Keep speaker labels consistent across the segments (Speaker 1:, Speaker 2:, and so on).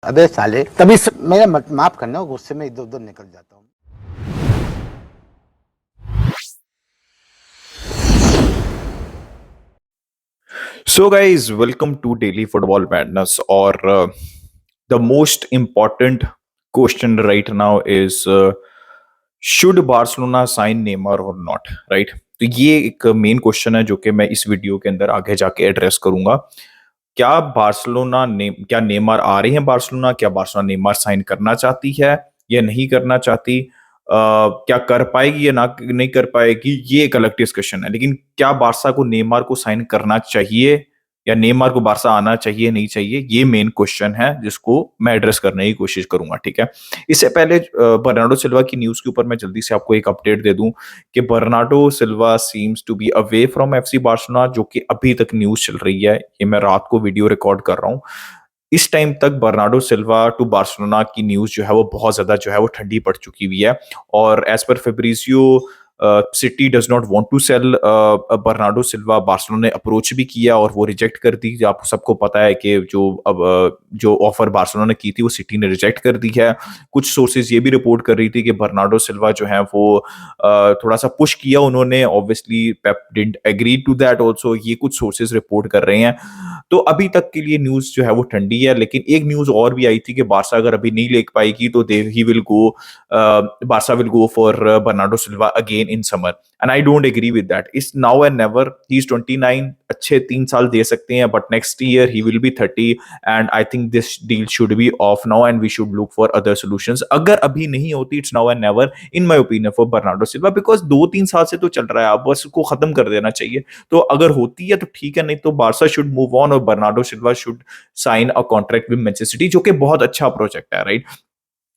Speaker 1: अबे साले तभी मेरा माफ करना, गुस्से में इधर उधर निकल जाता हूँ।
Speaker 2: So, guys, welcome to Daily Football Madness. Or the most important question right now is should Barcelona sign Neymar or not? Right? तो ये एक मेन क्वेश्चन है जो कि मैं इस वीडियो के अंदर आगे जाके एड्रेस करूंगा। क्या नेमार आ रहे हैं बार्सिलोना? क्या बार्सिलोना नेमार साइन करना चाहती है या नहीं करना चाहती? क्या कर पाएगी या ना नहीं कर पाएगी, ये एक अलग डिस्कशन है। लेकिन क्या बार्सा को नेमार को साइन करना चाहिए या नेमार को बार्सा आना चाहिए नहीं चाहिए, ये मेन क्वेश्चन है जिसको मैं एड्रेस करने की कोशिश करूंगा। ठीक है, इससे पहले बर्नार्डो सिल्वा की न्यूज के ऊपर मैं जल्दी से आपको एक अपडेट दे दूं कि Bernardo Silva seems to be away from FC Barcelona, जो कि अभी तक न्यूज चल रही है। ये मैं रात को वीडियो रिकॉर्ड कर रहा हूँ। इस टाइम तक बर्नार्डो सिल्वा टू बार्सिलोना की न्यूज जो है वो बहुत ज्यादा जो है वो ठंडी पड़ चुकी हुई है। और as per Fabrizio, City does not want to sell Bernardo Silva. Barcelona ने अप्रोच भी किया और वो रिजेक्ट कर दी। आपको सबको पता है कि जो ऑफर बार्सिलोना ने की थी वो सिटी ने रिजेक्ट कर दी है। कुछ सोर्सेज ये भी रिपोर्ट कर रही थी कि बर्नार्डो सिल्वा जो है वो थोड़ा सा पुश किया उन्होंने। Obviously Pep didn't agree to that also, ये कुछ सोर्सेज रिपोर्ट कर रहे हैं। तो अभी तक के लिए न्यूज जो है वो ठंडी है। लेकिन एक न्यूज और भी आई थी कि बार्सा अगर अभी नहीं ले पाएगी तो they he will go Barca will go for Bernardo Silva again in summer, and I don't agree with that. It's now and never. He is 29, अच्छे 3 साल दे सकते हैं, but next year he will be 30 and I think this deal should be off now and we should look for other solutions. अगर अभी नहीं होती, it's now and never in my opinion for Bernardo Silva, because 2-3 साल से तो चल रहा है, अब बस उसको खत्म कर देना चाहिए। तो अगर होती है तो ठीक है, नहीं तो बार्सा शुड मूव ऑन और Bernardo Silva should sign a contract with Manchester City, जो कि बहुत अच्छा प्रोजेक्ट है। Right,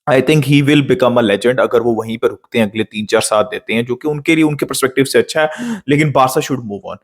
Speaker 2: I think he will become a legend अगर वो वहीं पर रुकते हैं, अगले 3-4 साल देते हैं, जो कि उनके लिए उनके पर्सपेक्टिव से अच्छा है। लेकिन बार्सा शुड मूव ऑन।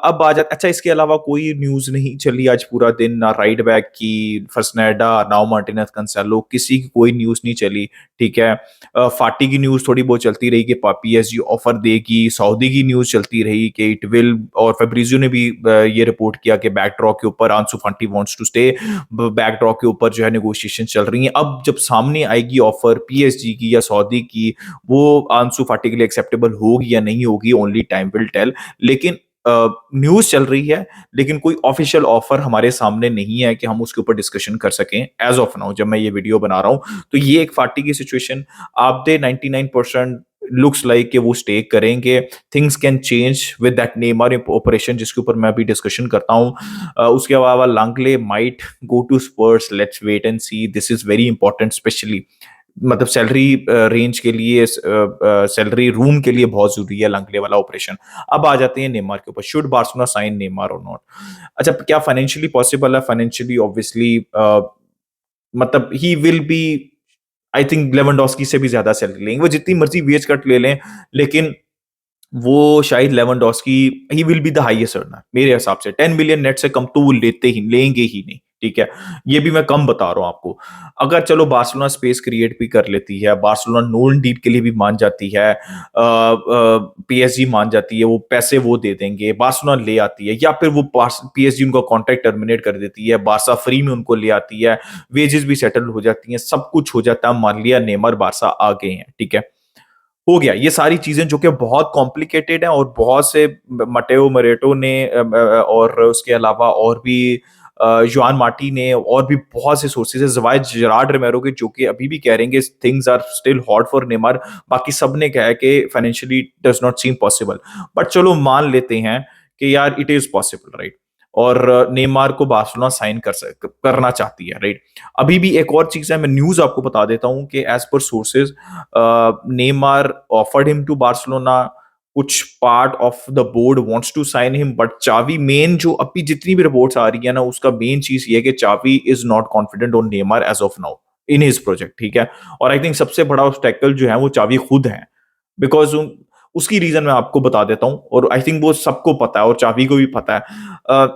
Speaker 2: अब आ जाता, अच्छा इसके अलावा कोई न्यूज नहीं चली आज पूरा दिन, ना राइट बैक की फसनेडा, नाउ मार्टिनेज, कंसेलो, किसी की कोई न्यूज नहीं चली। ठीक है, फाटी की न्यूज थोड़ी बहुत चलती रही कि पीएसजी ऑफर देगी। सऊदी की न्यूज चलती रही कि इट विल, और फेब्रिजियो ने भी ये रिपोर्ट किया कि बैकड्रॉ के ऊपर आंसू फाटी वांट्स टू स्टे, बैकड्रॉ के ऊपर जो है नेगोशिएशन चल रही है। अब जब सामने आएगी ऑफर पीएसजी की या सऊदी की, वो आंसू फाटी के लिए एक्सेप्टेबल होगी या नहीं होगी, ओनली टाइम विल टेल। लेकिन न्यूज चल रही है, लेकिन कोई ऑफिशियल ऑफर हमारे सामने नहीं है कि हम उसके ऊपर डिस्कशन कर सकें एज ऑफ नाउ, जब मैं ये वीडियो बना रहा हूं। तो ये एक फाटी की सिचुएशन। आप दे 99% लुक्स लाइक कि वो स्टे करेंगे। Things can change with that Neymar operation, जिसके ऊपर मैं अभी डिस्कशन करता हूं। उसके अलावा Lenglet might go to Spurs, let's wait and see. This is very important, specially मतलब सैलरी रेंज के लिए, सैलरी रूम के लिए बहुत जरूरी है लंगले वाला ऑपरेशन। अब आ जाते हैं नेमार के ऊपर, शुड बार्सिलोना साइन नेमार और नॉट। अच्छा, क्या फाइनेंशियली पॉसिबल है? फाइनेंशियली ऑब्वियसली मतलब ही will B, I think Lewandowski से भी ज्यादा सैलरी लेंगे वो, जितनी मर्जी वेज कट ले लें। लेकिन वो शायद Lewandowski, he will be the highest earner मेरे हिसाब से। 10 मिलियन नेट से कम तो वो लेंगे ही नहीं। ठीक है, ये भी मैं कम बता रहा हूं आपको। अगर चलो बार्सिलोना स्पेस क्रिएट भी कर लेती है, बार्सिलोना नोन डील के लिए भी मान जाती है, पीएसजी मान जाती है, वो पैसे वो दे देंगे, बार्सिलोना ले आती है, या फिर वो पीएसजी उनका कॉन्ट्रैक्ट टर्मिनेट कर देती है, बार्सा फ्री में उनको ले आती है, वेजेस भी सेटल हो जाती हैं, सब कुछ हो जाता है। मान लिया नेमार बार्सा आ गए हैं, ठीक है, हो गया। ये सारी चीजें जो कि बहुत कॉम्प्लिकेटेड हैं, और बहुत से मटेओ मरेटो ने और उसके अलावा और भी जुआन मार्टी ने, और भी बहुत से सोर्सेज है, जवायद जेरार्ड रोमेरो के, जो कि अभी भी कह रहे हैं कि things are still hot for Neymar. बाकी सब ने कहा है कि financially does not seem possible, but चलो मान लेते हैं कि यार इट इज पॉसिबल, राइट। और नेमार को बार्सिलोना साइन करना चाहती है, राइट। अभी भी एक और चीज है, मैं न्यूज आपको बता देता हूं कि as per sources, Neymar offered him to Barcelona, कुछ part of the board wants to sign him, but Xavi, मेन जो अभी जितनी भी रिपोर्ट्स आ रही है ना, उसका मेन चीज ये है कि Xavi is not confident on Neymar as of now in his project. ठीक है, और आई थिंक सबसे बड़ा ऑब्स्टेकल जो है वो चावी खुद है, बिकॉज उसकी रीजन मैं आपको बता देता हूं, और आई थिंक वो सबको पता है और चावी को भी पता है।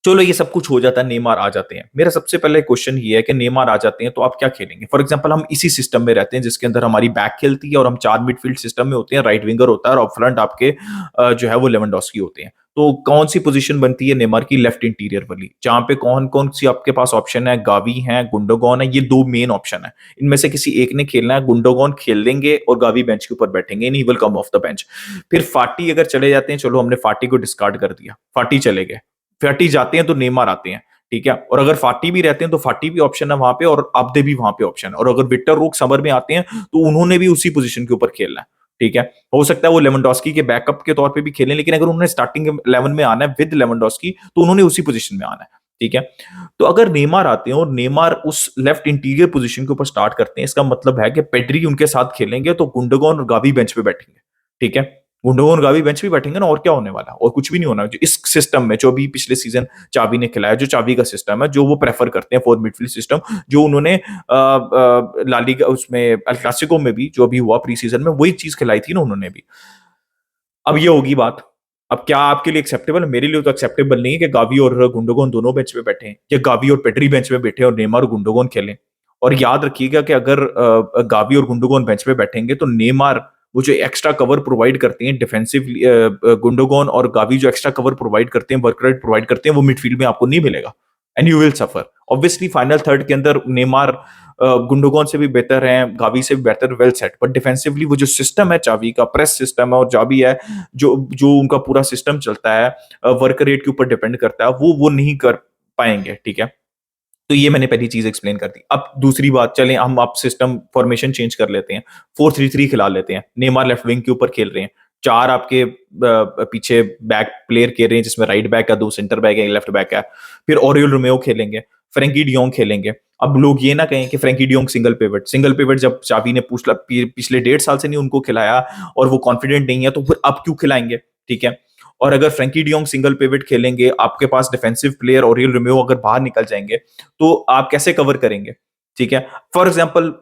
Speaker 2: चलो ये सब कुछ हो जाता है, नेमार आ जाते हैं। मेरा सबसे पहले क्वेश्चन ये है कि नेमार आ जाते हैं तो आप क्या खेलेंगे? फॉर एग्जांपल हम इसी सिस्टम में रहते हैं जिसके अंदर हमारी बैक खेलती है और हम 4 मिडफील्ड सिस्टम में होते हैं, राइट विंगर होता है और फ्रंट आपके जो है वो लेवेंडोस्की होते हैं। तो कौन सी पोजीशन बनती है नेमार की? लेफ्ट इंटीरियर वाली, जहां पे कौन कौन सी आपके पास ऑप्शन है? गावी है, गुंडोगॉन है, ये दो मेन ऑप्शन है। इनमें से किसी एक ने खेलना है। गुंडोगॉन खेल देंगे और गावी बेंच के ऊपर बैठेंगे, he will come of the bench. फिर फाटी अगर चले जाते हैं, चलो हमने फाटी को डिस्कार्ड कर दिया, फाटी चले गए, फाटी जाते हैं तो नेमार आते हैं, ठीक है। और अगर फाटी भी रहते हैं तो फाटी भी ऑप्शन है वहां पे, और अब्दे भी वहां पे ऑप्शन है। और अगर विक्टर रोक समर में आते हैं तो उन्होंने भी उसी पोजीशन के ऊपर खेलना है, ठीक है। हो सकता है वो लेवेंडोस्की के बैकअप के तौर पे भी खेलें, लेकिन अगर उन्होंने स्टार्टिंग 11 में आना है विद लेवेंडोस्की, तो उन्होंने उसी पोजीशन में आना है, ठीक है। तो अगर नेमार आते हैं और नेमार उस लेफ्ट इंटीरियर पोजीशन के ऊपर स्टार्ट करते हैं, इसका मतलब है कि पेड्री उनके साथ खेलेंगे तो गुंडोगॉन और गावी बेंच पे बैठेंगे, ठीक है। गुंडोगॉन और गावी बेंच पे बैठेंगे ना, और क्या होने वाला है? और कुछ भी नहीं होना। जो इस सिस्टम में, जो अभी पिछले सीजन चावी ने खिलाया, जो चावी का सिस्टम है, जो वो प्रेफर करते हैं, फोर मिडफील्ड सिस्टम, जो उन्होंने ला लीगा उसमें, एल क्लासिको में भी जो अभी हुआ प्री सीजन में, वही चीज खिलाई थी ना उन्होंने भी। अब ये होगी बात, अब क्या आपके लिए एक्सेप्टेबल है? मेरे लिए तो एक्सेप्टेबल नहीं है कि गावी और गुंडोगॉन दोनों बेंच पे बैठे हैं, या गावी और पेड्री बेंच पे बैठे हैं और नेमार और गुंडोगॉन खेलें। और याद रखिएगा कि अगर गावी और गुंडोगॉन बेंच पे बैठेंगे तो नेमार वो जो एक्स्ट्रा कवर प्रोवाइड करते हैं डिफेंसिवली, गुंडोगॉन और गावी जो एक्स्ट्रा कवर प्रोवाइड करते हैं, वर्क रेट प्रोवाइड करते हैं, वो मिडफील्ड में आपको नहीं मिलेगा, and you will suffer. Obviously final third के अंदर नेमार गुंडोगॉन से भी बेहतर है, गावी से भी बेहतर, वेल सेट, बट डिफेंसिवली वो जो सिस्टम है चावी का, प्रेस सिस्टम है और चावी है, जो जो उनका पूरा सिस्टम चलता है, वर्क रेट के ऊपर डिपेंड करता है, वो नहीं कर पाएंगे, ठीक है। तो ये मैंने पहली चीज एक्सप्लेन कर दी। अब दूसरी बात, चलें हम आप सिस्टम फॉर्मेशन चेंज कर लेते हैं, 4-3-3 खिला लेते हैं। नेमार लेफ्ट विंग के ऊपर खेल रहे हैं, चार आपके पीछे बैक प्लेयर खेल रहे हैं, जिसमें राइट बैक है, दो सेंटर बैक है, लेफ्ट बैक है। फिर ओरियल रोमेओ खेलेंगे, फ्रैंकी डियोंग खेलेंगे। अब लोग ये ना कहें कि फ्रैंकी डियोंग सिंगल पिवट जब चावी ने पिछले 1.5 साल से नहीं उनको खिलाया और वो कॉन्फिडेंट नहीं है, तो फिर अब क्यों खिलाएंगे, ठीक है। और अगर फ्रैंकी डियोंग सिंगल पिवट खेलेंगे, आपके पास डिफेंसिव प्लेयर ओरियल रोमेओ अगर बाहर निकल जाएंगे, तो आप कैसे कवर करेंगे, ठीक है। फॉर एग्जाम्पल,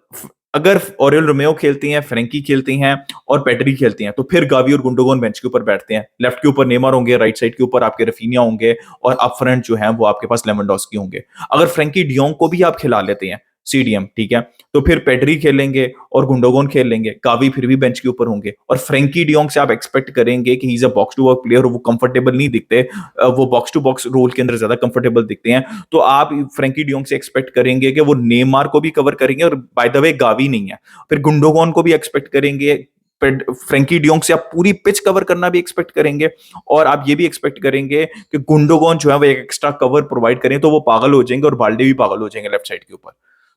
Speaker 2: अगर ओरियल रोमेओ खेलती हैं, फ्रैंकी खेलती हैं और पेड्री खेलती हैं, तो फिर गावी और गुंडोगॉन बेंच के ऊपर बैठते हैं। लेफ्ट के ऊपर नेमार होंगे, राइट साइड के ऊपर आपके रफीनिया होंगे, और अप फ्रंट जो है वो आपके पास लेवेंडोस्की होंगे। अगर फ्रैंकी डियोंग को भी आप खिला लेते हैं सीडीएम, ठीक है, तो फिर पेड्री खेलेंगे और गुंडोगॉन खेल लेंगे, गावी फिर भी बेंच के ऊपर होंगे। और फ्रैंकी डियोंग से आप एक्सपेक्ट करेंगे कि he is a box to box player, वो कंफर्टेबल नहीं दिखते, वो बॉक्स टू बॉक्स रोल के अंदर ज्यादा कंफर्टेबल दिखते हैं, तो आप फ्रैंकी डियोंग से एक्सपेक्ट करेंगे कि वो नेमार को भी कवर करेंगे, और बाय द वे गावी नहीं है। फिर गुंडोगॉन को भी एक्सपेक्ट करेंगे, फ्रैंकी डियोंग से आप पूरी पिच कवर करना भी एक्सपेक्ट करेंगे, और आप ये भी एक्सपेक्ट करेंगे कि गुंडोगॉन जो है वो एक एक्स्ट्रा कवर प्रोवाइड करें, तो वो पागल हो जाएंगे और बाल्डे भी पागल हो जाएंगे लेफ्ट साइड के ऊपर।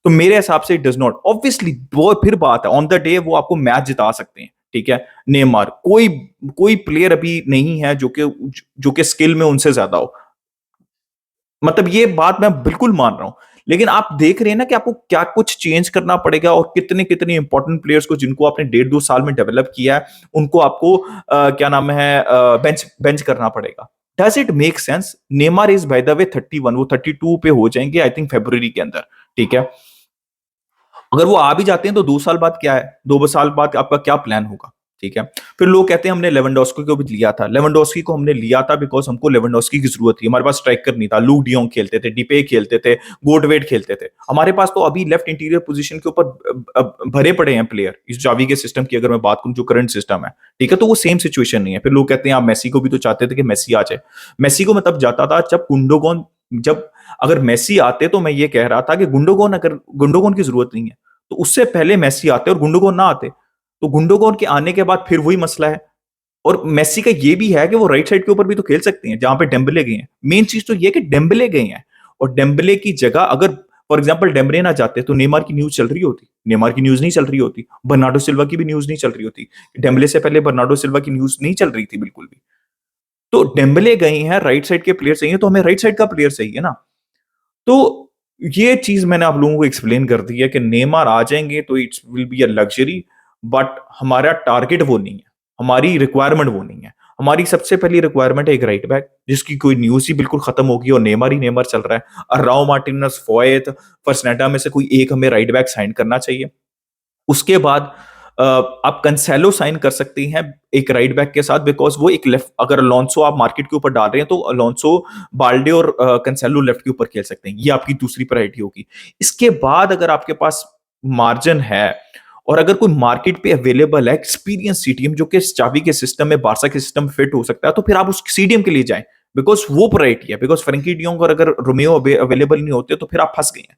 Speaker 2: तो मेरे हिसाब से इट डज नॉट, ऑब्वियसली वो फिर बात है, ऑन द डे वो आपको मैच जिता सकते हैं, ठीक है। नेमार, कोई कोई प्लेयर अभी नहीं है जो कि स्किल में उनसे ज्यादा हो, मतलब ये बात मैं बिल्कुल मान रहा हूं। लेकिन आप देख रहे हैं ना कि आपको क्या कुछ चेंज करना पड़ेगा, और कितने कितने इंपॉर्टेंट प्लेयर्स को जिनको आपने 1.5-2 साल में डेवलप किया है, उनको आपको क्या नाम है, बेंच बेंच करना पड़ेगा। Does it make sense? Neymar is by the way 31, वो 32 पे हो जाएंगे आई थिंक फरवरी के अंदर, ठीक है। अगर वो आ भी जाते हैं तो 2 साल बाद क्या है, 2 साल बाद आपका क्या प्लान होगा, ठीक है। फिर लोग कहते हैं हमने लेवेंडोस्की को भी लिया था। लेवेंडोस्की को हमने लिया था बिकॉज हमको लेवेंडोस्की की जरूरत थी, हमारे पास स्ट्राइकर नहीं था। लूक डियोंग खेलते थे, डिपे खेलते थे, गोटवेट खेलते थे, हमारे पास तो अभी लेफ्ट इंटीरियर पोजीशन के ऊपर भरे पड़े हैं प्लेयर। इस जावी के सिस्टम की अगर मैं बात करूं, जो करंट सिस्टम है, ठीक है, तो वो सेम सिचुएशन नहीं है। फिर लोग कहते हैं आप मेसी को भी तो चाहते थे कि मेसी आ जाए। मेसी को मैं तब जाता था जब गुंडोगॉन, जब अगर मेसी आते तो मैं ये कह रहा था कि गुंडोगॉन की जरूरत नहीं है, तो उससे पहले मेसी आते और गुंडोगॉन ना आते, तो गुंडोगॉन के आने के बाद फिर वही मसला है। और मेसी का ये भी है कि वो राइट साइड के ऊपर भी तो खेल सकते हैं जहां पे डेम्बले गए हैं। मेन चीज तो ये कि डेम्बले गए हैं, और डेम्बले की जगह अगर फॉर एग्जांपल डेम्बले ना जाते तो नेमार की न्यूज चल रही होती, नेमार की न्यूज नहीं चल रही होती, बर्नार्डो सिल्वा की भी न्यूज नहीं चल रही होती। डेम्बले से पहले बर्नार्डो सिल्वा की न्यूज नहीं चल रही थी बिल्कुल भी। तो डेम्बले गए हैं, राइट साइड के प्लेयर चाहिए, तो हमें राइट साइड का प्लेयर चाहिए ना। तो ये चीज मैंने आप लोगों को एक्सप्लेन कर दी है कि नेमार आ जाएंगे तो it's will be a luxury, but हमारा टारगेट वो नहीं है, हमारी रिक्वायरमेंट वो नहीं है। हमारी सबसे पहली रिक्वायरमेंट है एक राइट बैक, जिसकी कोई न्यूज ही बिल्कुल खत्म होगी और नेमार ही नेमार चल रहा है। और राव मार्टिनेज, फोयत, फर्सनेटा में से कोई एक हमें राइट बैक साइन करना चाहिए। उसके बाद आप कंसेलो साइन कर सकती हैं एक राइट बैक के साथ, बिकॉज वो एक लेफ्ट, अगर अलोंसो आप मार्केट के ऊपर डाल रहे हैं तो अलोंसो, बाल्डे और कंसेलो लेफ्ट के ऊपर खेल सकते हैं, ये आपकी दूसरी प्रायोरिटी होगी। इसके बाद अगर आपके पास मार्जिन है और अगर कोई मार्केट पे अवेलेबल है एक्सपीरियंस सीडीएम जो कि इस चाबी के सिस्टम में बारसा के सिस्टम में फिट हो सकता है, तो फिर आप उस सीडीएम के लिए जाएं, बिकॉज वो प्रायोरिटी है। बिकॉज फ्रेंकी डियोंग और अगर रोमेओ अवेलेबल नहीं होते तो फिर आप फंस गए हैं,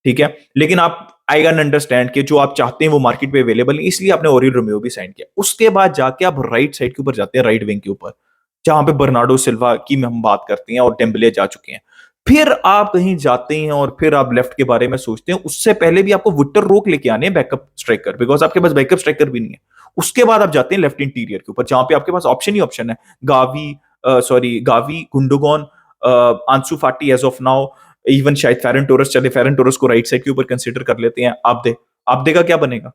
Speaker 2: ठीक है। लेकिन आप आई कैन अंडरस्टैंड कि जो आप चाहते हैं वो मार्केट पे अवेलेबल नहीं, इसलिए आपने ओरियल रोमेओ भी साइन किया। उसके बाद जाके आप राइट साइड के ऊपर जाते हैं, राइट विंग के ऊपर, जहां पे बर्नार्डो सिल्वा की हम बात करते हैं और डेम्बले जा चुके हैं। फिर आप कहीं जाते हैं और फिर आप लेफ्ट के बारे में सोचते हैं। उससे पहले भी आपको विक्टर रोक लेके आने हैं बैकअप स्ट्राइकर, बिकॉज आपके पास बैकअप स्ट्राइकर भी नहीं है। उसके बाद आप जाते हैं लेफ्ट इंटीरियर के ऊपर, जहां पे आपके पास ऑप्शन ही ऑप्शन है। गावी, गुंडोगॉन, आंसू फाटी एज ऑफ नाउ, इवन शायद फेरन टोरस चले, फेरन टोरस को राइट साइड के ऊपर कंसीडर कर लेते हैं। आप दे का क्या बनेगा?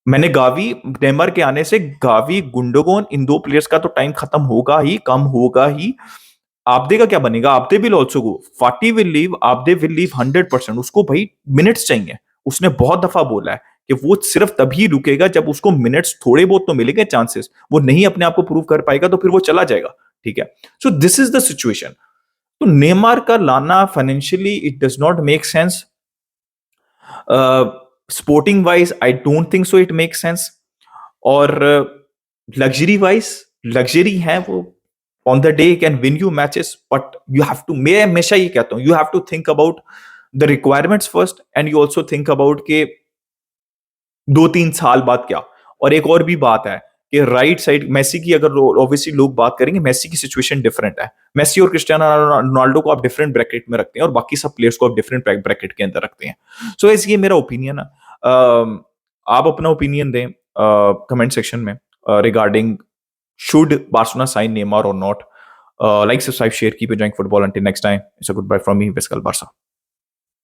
Speaker 2: मैंने गावी, नेमार के आने से गावी, गुंडोगॉन, इन दो प्लेयर्स का तो टाइम खत्म होगा ही, कम होगा ही। आपदे का क्या बनेगा? आपदे विल ऑल्सो गो, फाटी विल लीव, आपदे विल लीव 100%। उसको भाई मिनट्स चाहिए। उसने बहुत दफा बोला है कि वो सिर्फ तभी रुकेगा जब उसको मिनट्स थोड़े बहुत तो मिलेंगे, चांसेस। वो नहीं अपने आप को प्रूव कर पाएगा तो फिर वो चला जाएगा, ठीक है। So this is the situation. तो नेमार का लाना financially it does not make sense. Sporting wise I don't think so it make sense. और लग्जरी वाइज, लग्जरी है वो, on the day can win you matches, but you have to, मैं हमेशा ये कहता हूं, you have to think about the requirements first, and you also think about के 2-3 साल बाद क्या। और एक और भी बात है कि राइट साइड मेसी की, अगर ऑब्वियसली लोग बात करेंगे, मेसी की सिचुएशन डिफरेंट है। मेसी और क्रिस्टियानो रोनाल्डो को आप डिफरेंट ब्रैकेट में रखते हैं और बाकी सब प्लेयर्स को आप डिफरेंट ब्रैकेट के अंदर रखते हैं। सो ऐसे ये मेरा ओपिनियन है। आप अपना ओपिनियन दें कमेंट सेक्शन में regarding should Barcelona sign Neymar or not. Like, subscribe, share, keep enjoying football. Until next time, it's a goodbye from me, Viscal Barca.